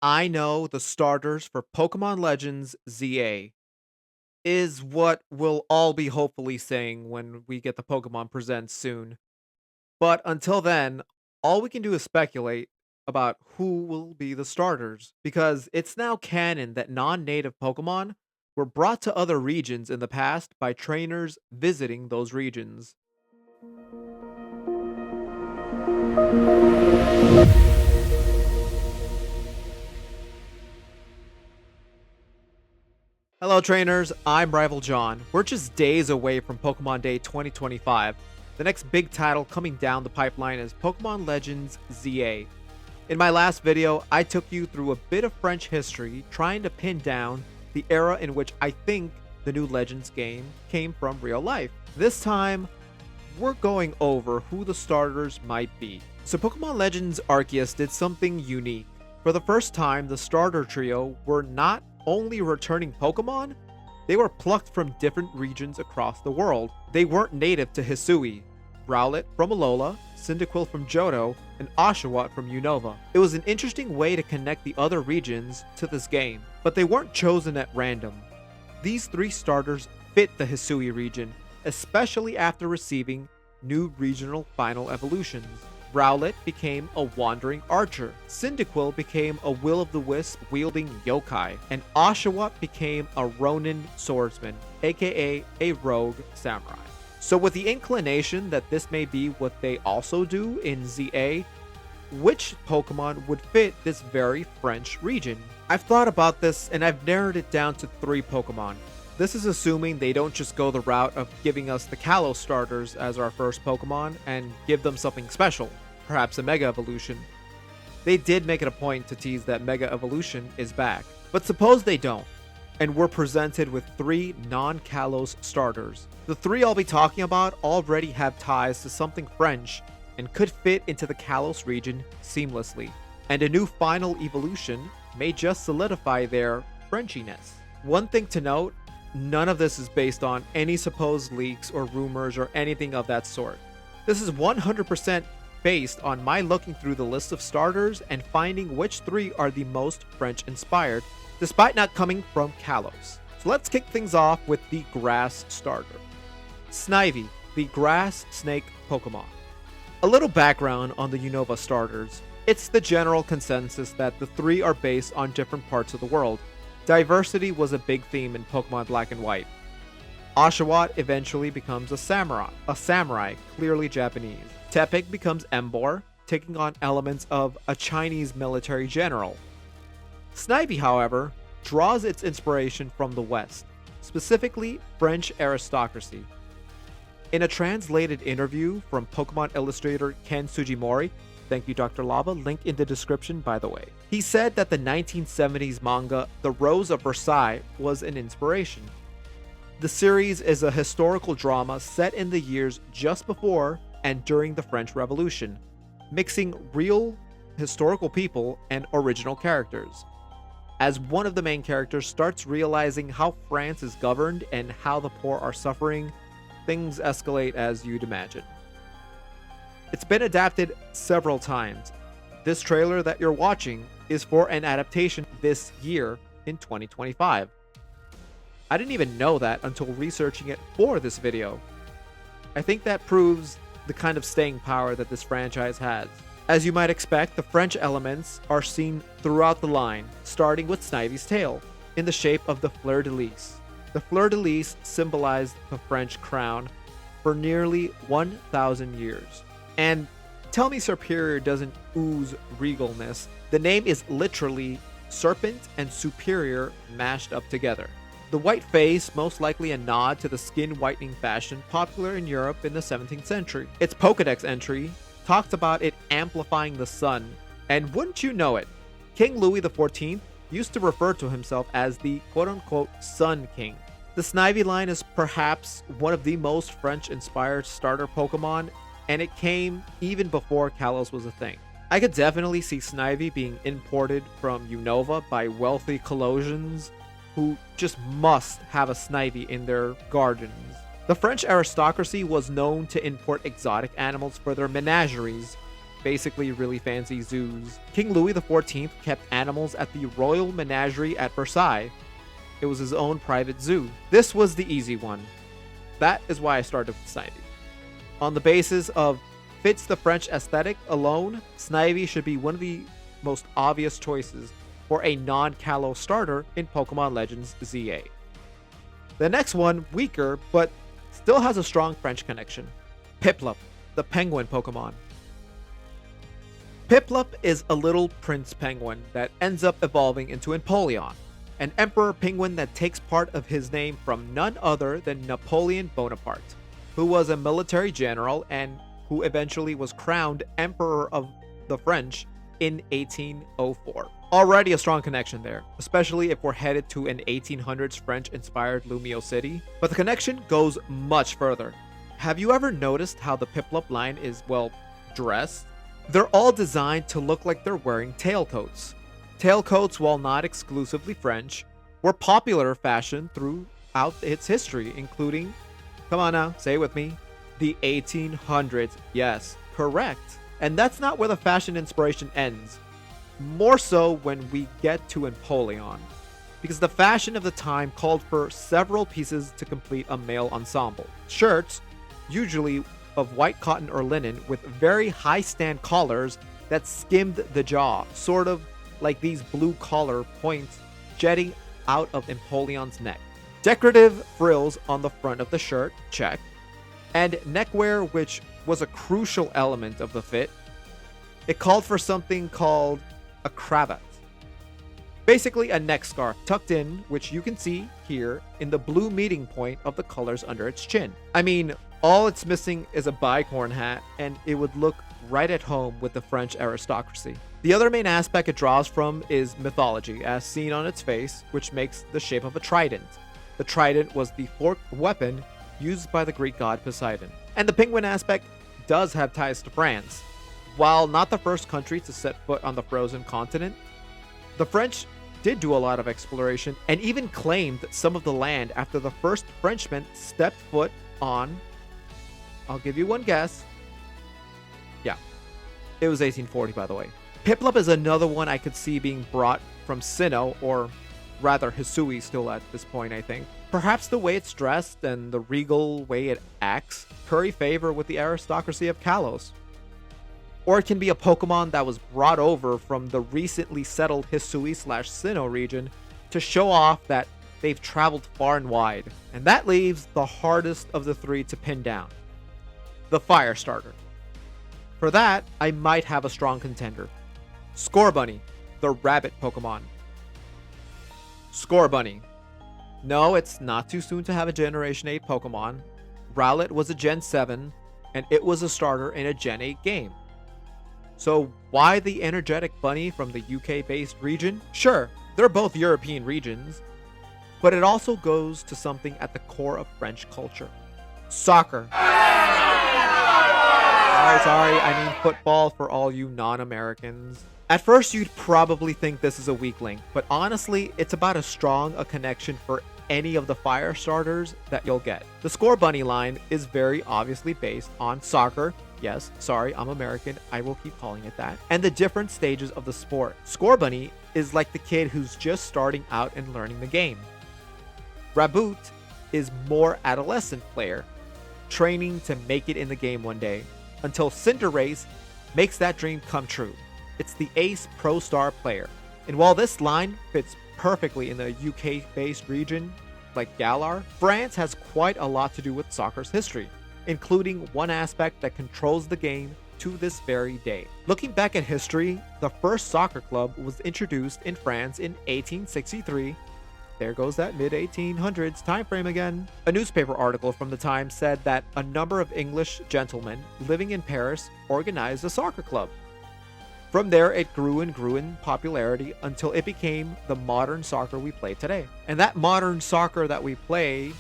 I know the starters for Pokemon Legends ZA is what we'll all be hopefully saying when we get the Pokemon Presents soon. But until then, all we can do is speculate about who will be the starters, because it's now canon that non native Pokemon were brought to other regions in the past by trainers visiting those regions. Hello, trainers. I'm Rival John. We're just days away from Pokemon Day 2025. The next big title coming down the pipeline is Pokemon Legends ZA. In my last video, I took you through a bit of French history, trying to pin down the era in which I think the new Legends game came from real life. This time, we're going over who the starters might be. So Pokemon Legends Arceus did something unique. For the first time, the starter trio were not only returning Pokemon, they were plucked from different regions across the world. They weren't native to Hisui. Rowlet from Alola, Cyndaquil from Johto, and Oshawott from Unova. It was an interesting way to connect the other regions to this game, but they weren't chosen at random. These three starters fit the Hisui region, especially after receiving new regional final evolutions. Rowlet became a wandering archer, Cyndaquil became a will-o'-the-wisp wielding yokai, and Oshawott became a Ronin swordsman, aka a rogue samurai. So with the inclination that this may be what they also do in ZA, which Pokemon would fit this very French region? I've thought about this and I've narrowed it down to 3 Pokemon. This is assuming they don't just go the route of giving us the Kalos starters as our first Pokemon and give them something special, perhaps a Mega Evolution. They did make it a point to tease that Mega Evolution is back, but suppose they don't, and we're presented with 3 non-Kalos starters. The 3 I'll be talking about already have ties to something French and could fit into the Kalos region seamlessly, and a new final evolution may just solidify their Frenchiness. One thing to note, none of this is based on any supposed leaks or rumors or anything of that sort. This is 100% based on my looking through the list of starters and finding which 3 are the most French inspired, despite not coming from Kalos. So let's kick things off with the grass starter. Snivy, the grass snake Pokemon. A little background on the Unova starters. It's the general consensus that the 3 are based on different parts of the world. Diversity was a big theme in Pokemon Black and White. Oshawott eventually becomes a samurai, clearly Japanese. Tepig becomes Emboar, taking on elements of a Chinese military general. Snivy, however, draws its inspiration from the West, specifically French aristocracy. In a translated interview from Pokemon illustrator Ken Sugimori, thank you Dr. Lava, link in the description by the way, he said that the 1970s manga The Rose of Versailles was an inspiration. The series is a historical drama set in the years just before and during the French Revolution, mixing real historical people and original characters. As one of the main characters starts realizing how France is governed and how the poor are suffering, things escalate as you'd imagine. It's been adapted several times. This trailer that you're watching is for an adaptation this year in 2025. I didn't even know that until researching it for this video. I think that proves the kind of staying power that this franchise has. As you might expect, the French elements are seen throughout the line, starting with Snivy's tail, in the shape of the fleur-de-lis. The fleur-de-lis symbolized the French crown for nearly 1,000 years. And tell me Superior doesn't ooze regalness. The name is literally serpent and superior mashed up together. The white face, most likely a nod to the skin whitening fashion popular in Europe in the 17th century. Its Pokédex entry talks about it amplifying the sun, and wouldn't you know it, King Louis XIV used to refer to himself as the quote-unquote Sun King. The Snivy line is perhaps one of the most French-inspired starter Pokemon, and it came even before Kalos was a thing. I could definitely see Snivy being imported from Unova by wealthy Kalosians who just must have a Snivy in their gardens. The French aristocracy was known to import exotic animals for their menageries, basically really fancy zoos. King Louis XIV kept animals at the Royal Menagerie at Versailles. It was his own private zoo. This was the easy one. That is why I started with Snivy. On the basis of fits the French aesthetic alone, Snivy should be one of the most obvious choices for a non-Kalos starter in Pokemon Legends ZA. The next one, weaker, but still has a strong French connection. Piplup, the penguin Pokemon. Piplup is a little prince penguin that ends up evolving into Empoleon, an emperor penguin that takes part of his name from none other than Napoleon Bonaparte, who was a military general and who eventually was crowned Emperor of the French in 1804. Already a strong connection there, especially if we're headed to an 1800s French-inspired Lumio city. But the connection goes much further. Have you ever noticed how the Piplup line is, well, dressed? They're all designed to look like they're wearing tailcoats. Tailcoats, while not exclusively French, were popular fashion throughout its history, including, come on now, say it with me, the 1800s. Yes, correct. And that's not where the fashion inspiration ends. More so when we get to Empoleon, because the fashion of the time called for several pieces to complete a male ensemble. Shirts, usually of white cotton or linen, with very high stand collars that skimmed the jaw, sort of like these blue collar points jetting out of Empoleon's neck. Decorative frills on the front of the shirt, check. And neckwear, which was a crucial element of the fit. It called for something called a cravat. Basically a neck scarf tucked in, which you can see here in the blue meeting point of the colors under its chin. I mean, all it's missing is a bicorn hat, and it would look right at home with the French aristocracy. The other main aspect it draws from is mythology, as seen on its face, which makes the shape of a trident. The trident was the forked weapon used by the Greek god Poseidon. And the penguin aspect does have ties to France. While not the first country to set foot on the frozen continent, the French did do a lot of exploration and even claimed some of the land after the first Frenchman stepped foot on, I'll give you one guess. Yeah, it was 1840, by the way. Piplup is another one I could see being brought from Sinnoh, or rather Hisui still at this point, I think. Perhaps the way it's dressed and the regal way it acts curry favor with the aristocracy of Kalos. Or it can be a Pokemon that was brought over from the recently settled Hisui/Sinnoh region to show off that they've traveled far and wide. And that leaves the hardest of the three to pin down. The Fire Starter. For that, I might have a strong contender. Scorbunny, the rabbit Pokemon. Scorbunny. No, it's not too soon to have a Generation 8 Pokemon. Rowlet was a Gen 7, and it was a starter in a Gen 8 game. So why the energetic bunny from the UK-based region? Sure, they're both European regions, but it also goes to something at the core of French culture. Soccer. Sorry, I mean football for all you non-Americans. At first, you'd probably think this is a weak link, but honestly, it's about as strong a connection for any of the fire starters that you'll get. The Scorbunny line is very obviously based on soccer. Yes, sorry, I'm American, I will keep calling it that. And the different stages of the sport. Scorbunny is like the kid who's just starting out and learning the game. Raboot is more adolescent player, training to make it in the game one day, until Cinderace makes that dream come true. It's the ace pro star player. And while this line fits perfectly in the UK-based region like Galar, France has quite a lot to do with soccer's history, including one aspect that controls the game to this very day. Looking back at history, the first soccer club was introduced in France in 1863. There goes that mid-1800s time frame again. A newspaper article from the time said that a number of English gentlemen living in Paris organized a soccer club. From there, it grew and grew in popularity until it became the modern soccer we play today. And that modern soccer that we play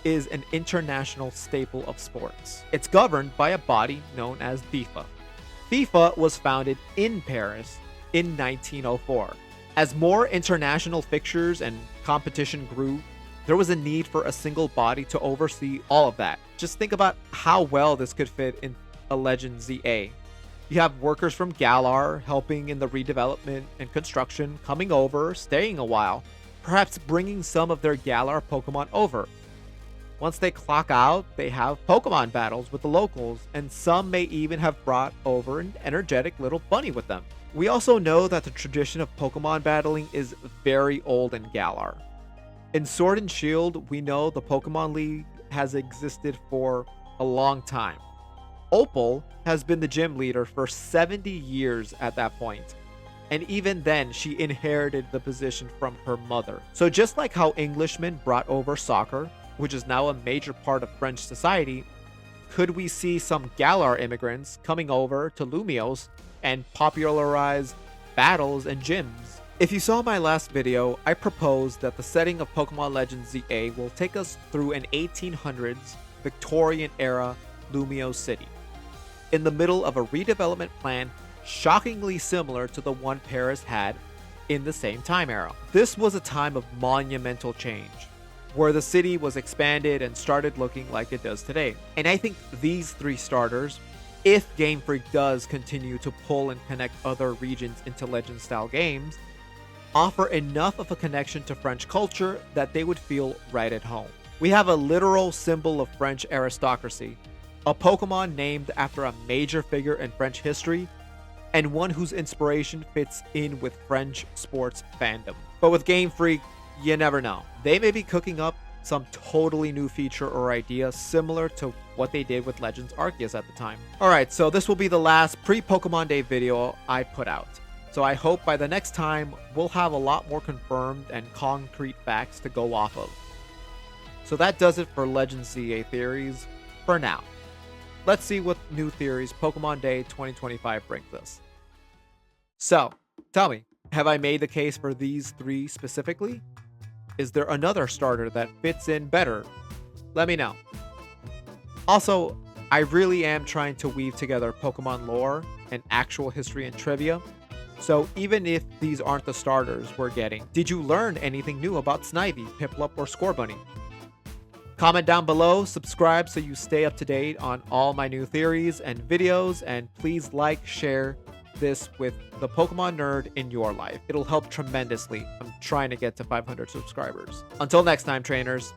is an international staple of sports. It's governed by a body known as FIFA. FIFA was founded in Paris in 1904. As more international fixtures and competition grew, there was a need for a single body to oversee all of that. Just think about how well this could fit in a Legend ZA. You have workers from Galar helping in the redevelopment and construction, coming over, staying a while, perhaps bringing some of their Galar Pokemon over. Once they clock out, they have Pokemon battles with the locals, and some may even have brought over an energetic little bunny with them. We also know that the tradition of Pokemon battling is very old in Galar. In Sword and Shield, we know the Pokemon League has existed for a long time. Opal has been the gym leader for 70 years at that point, and even then she inherited the position from her mother. So just like how Englishmen brought over soccer, which is now a major part of French society, could we see some Galar immigrants coming over to Lumios and popularize battles and gyms? If you saw my last video, I proposed that the setting of Pokemon Legends ZA will take us through an 1800s Victorian era Lumiose city, in the middle of a redevelopment plan shockingly similar to the one Paris had in the same time era. This was a time of monumental change, where the city was expanded and started looking like it does today. And I think these three starters, if Game Freak does continue to pull and connect other regions into Legend-style games, offer enough of a connection to French culture that they would feel right at home. We have a literal symbol of French aristocracy, a Pokemon named after a major figure in French history, and one whose inspiration fits in with French sports fandom. But with Game Freak, you never know. They may be cooking up some totally new feature or idea similar to what they did with Legends Arceus at the time. Alright, so this will be the last pre-Pokemon Day video I put out. So I hope by the next time, we'll have a lot more confirmed and concrete facts to go off of. So that does it for Legends ZA theories for now. Let's see what new theories Pokemon Day 2025 brings us. So, tell me, have I made the case for these three specifically? Is there another starter that fits in better? Let me know. Also, I really am trying to weave together Pokemon lore and actual history and trivia. So even if these aren't the starters we're getting, did you learn anything new about Snivy, Piplup, or Scorbunny? Comment down below, subscribe so you stay up to date on all my new theories and videos, and please like, share this with the Pokemon nerd in your life. It'll help tremendously. I'm trying to get to 500 subscribers. Until next time, trainers.